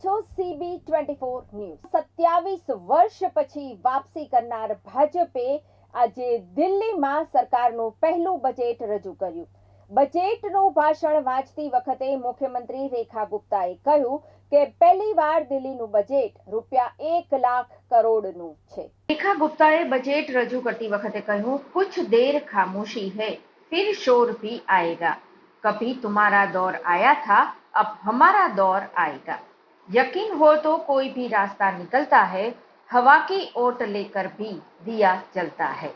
રહ્યા છો CB24 news. 27 વર્ષ પછી વાપસી કરનાર ભાજપે આજે દિલ્હીમાં સરકારનું પહેલું બજેટ રજૂ કર્યું। બજેટનું ભાષણ વાંચતી વખતે મુખ્યમંત્રી રેખા ગુપ્તાએ કહ્યું કે પહેલીવાર દિલ્હીનું બજેટ ₹1 લાખ કરોડનું છે। રેખા ગુપ્તાએ બજેટ રજૂ કરતી વખતે કહ્યું, कुछ देर खामोशी है, फिर शोर भी आएगा। कभी तुम्हारा दौर आया था, अब हमारा दौर आएगा। यकीन हो तो कोई भी रास्ता निकलता है, हवा की ओट लेकर भी दिया जलता है।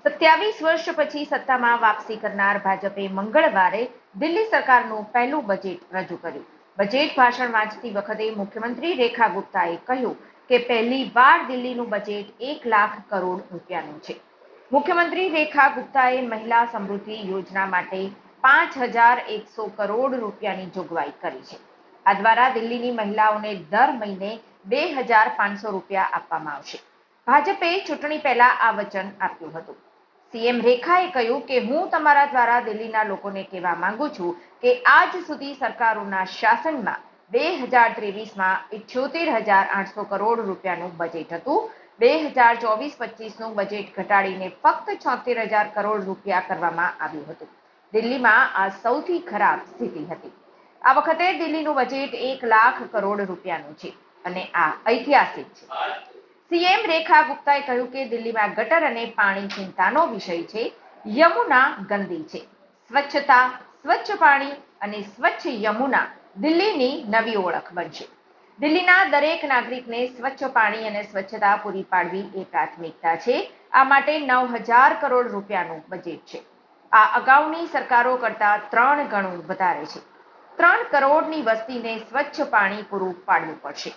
27 વર્ષ પછી સત્તામાં વાપસી કરનાર ભાજપે મંગળવારે દિલ્હી સરકારનું પહેલું બજેટ રજૂ કર્યું। બજેટ ભાષણ વાંચતી વખતે મુખ્યમંત્રી રેખા ગુપ્તાએ કહ્યું કે પહેલીવાર દિલ્હીનું બજેટ ₹1 લાખ કરોડ રૂપિયાનું છે। મુખ્યમંત્રી રેખા ગુપ્તાએ મહિલા સમૃદ્ધિ યોજના માટે 5100 કરોડ રૂપિયાની જોગવાઈ કરી છે। આ દ્વારા દિલ્હીની મહિલાઓને દર મહિને 2500 રૂપિયા આપવામાં આવશે। ભાજપે ચૂંટણી પહેલા આ વચન આપ્યું હતું। સીએમ રેખાએ કહ્યું કે હું તમારા દ્વારા દિલ્હીના લોકોને કહેવા માંગુ છું કે આજ સુધી સરકારોના શાસનમાં 2023માં 78,800 કરોડ રૂપિયાનું બજેટ હતું। 2024-25નું બજેટ ઘટાડીને ફક્ત 76,000 કરોડ રૂપિયા કરવામાં આવ્યું હતું। દિલ્હીમાં આ સૌથી ખરાબ સ્થિતિ હતી। આ વખતે દિલ્હીનું બજેટ 1 લાખ કરોડ રૂપિયાનું છે અને આ ઐતિહાસિક છે। સીએમ રેખા ગુપ્તાએ કહ્યું કે દિલ્હીમાં ગટર અને પાણી ચિંતાનો વિષય છે। યમુના ગંદી છે। સ્વચ્છતા, સ્વચ્છ પાણી અને સ્વચ્છ યમુના દિલ્હીની નવી ઓળખ બનશે। દિલ્હીના દરેક નાગરિકને સ્વચ્છ પાણી અને સ્વચ્છતા પૂરી પાડવી એ પ્રાથમિકતા છે। આ માટે 9,000 કરોડ રૂપિયાનું બજેટ છે। આ અગાઉની સરકારો કરતા 3 ગણું વધારે છે। 3 કરોડની વસ્તીને સ્વચ્છ પાણી પૂરું પાડવું પડશે।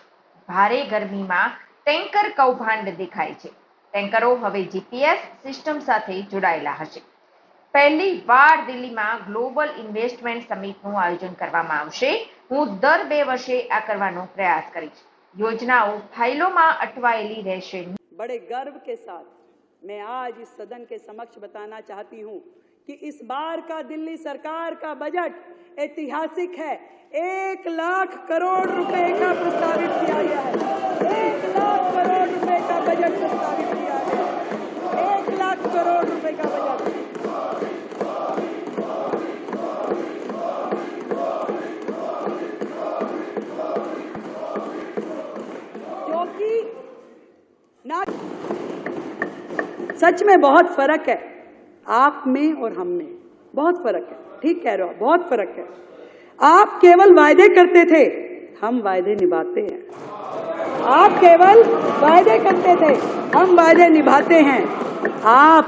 ભારે ગરમીમાં ટેન્કર કૌભાંડ દેખાય છે। ટેન્કરો હવે જીપીએસ સિસ્ટમ સાથે જોડાયેલા હશે। પહેલી વાર દિલ્હીમાં ગ્લોબલ ઇન્વેસ્ટમેન્ટ સમિટનું આયોજન કરવામાં આવશે। હું દર 2 વર્ષે આ કરવાનો પ્રયાસ કરીશ। યોજનાઓ ફાઇલોમાં અટવાયેલી રહેશે। बड़े गर्व के साथ मैं आज इस सदन के समक्ष बताना चाहती हूं कि इस बार का दिल्ली सरकार का बजट ऐतिहासिक है। 1 लाख करोड़ रुपए का प्रस्तावित किया गया है। 1 लाख करोड़ रुपए का बजट प्रस्तावित किया गया है। 1 लाख करोड़ रुपए का बजट। क्योंकि ना सच में बहुत फर्क है, आप में और हम में बहुत फर्क है। ठीक कह रहे हो, बहुत फर्क है। आप केवल वायदे करते थे, हम वायदे निभाते हैं। आप केवल वायदे करते थे, हम वायदे निभाते हैं। आप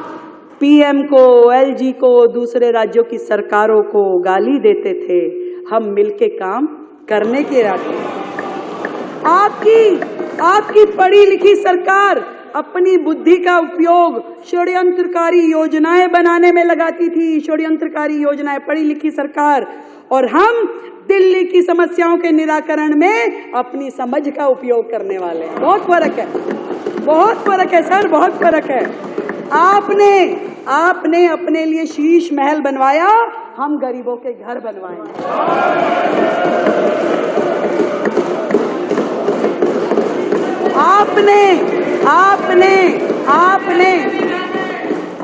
पीएम को, एलजी को, दूसरे राज्यों की सरकारों को गाली देते थे, हम मिलके काम करने के इरादे। आपकी पढ़ी लिखी सरकार अपनी बुद्धि का उपयोग षड्यंत्रकारी योजनाएं बनाने में लगाती थी। षड्यंत्रकारी योजनाएं पढ़ी लिखी सरकार, और हम दिल्ली की समस्याओं के निराकरण में अपनी समझ का उपयोग करने वाले हैं। बहुत फर्क है, बहुत फर्क है सर, बहुत फर्क है। आपने अपने लिए शीश महल बनवाया, हम गरीबों के घर बनवाएंगे।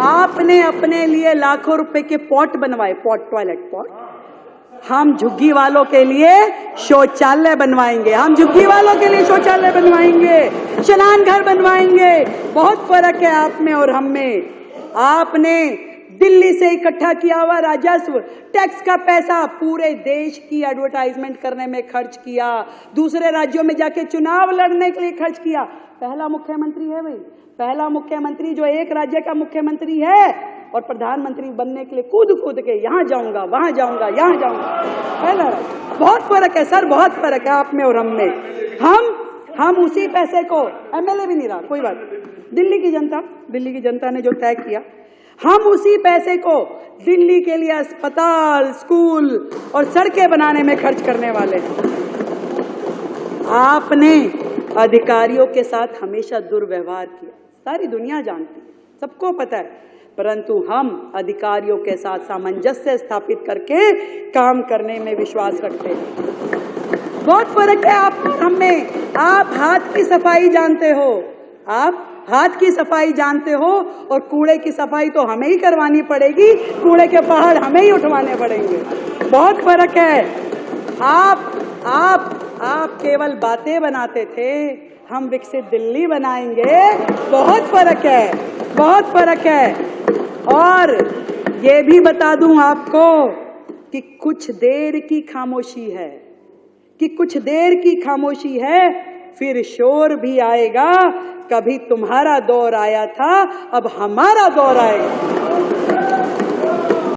आपने अपने लिए लाखों रुपए के पॉट बनवाए, टॉयलेट पॉट। हम झुग्गी वालों के लिए शौचालय बनवाएंगे। हम झुग्गी वालों के लिए शौचालय बनवाएंगे, स्नान घर बनवाएंगे। बहुत फर्क है आप में और हम में। आपने दिल्ली से इकट्ठा किया हुआ राजस्व, टैक्स का पैसा पूरे देश की एडवर्टाइजमेंट करने में खर्च किया। दूसरे राज्यों में जाके चुनाव लड़ने के लिए खर्च किया। पहला मुख्यमंत्री है भाई, पहला मुख्यमंत्री जो एक राज्य का मुख्यमंत्री है और प्रधानमंत्री बनने के लिए कूद के यहाँ जाऊंगा, वहां जाऊंगा, यहाँ जाऊंगा। है ना? बहुत फर्क है सर, बहुत फर्क है आप में और हम में। हम उसी पैसे को, एमएलए भी नहीं रहा, कोई बात नहीं। दिल्ली की जनता ने जो तय किया, हम उसी पैसे को दिल्ली के लिए अस्पताल, स्कूल और सड़कें बनाने में खर्च करने वाले हैं। आपने अधिकारियों के साथ हमेशा दुर्व्यवहार किया, सारी दुनिया जानती है, सबको पता है। परंतु हम अधिकारियों के साथ सामंजस्य स्थापित करके काम करने में विश्वास रखते हैं। बहुत फर्क है आप और हम में। आप हाथ की सफाई जानते हो, आप हाथ की सफाई जानते हो, और कूड़े की सफाई तो हमें ही करवानी पड़ेगी, कूड़े के पहाड़ हमें ही उठवाने पड़ेंगे। बहुत फर्क है। आप केवल बातें बनाते थे, हम विकसित दिल्ली बनाएंगे। बहुत फर्क है, बहुत फर्क है। और ये भी बता दूं आपको कि कुछ देर की खामोशी है, कि कुछ देर की खामोशी है, फिर शोर भी आएगा। कभी तुम्हारा दौर आया था, अब हमारा दौर आएगा।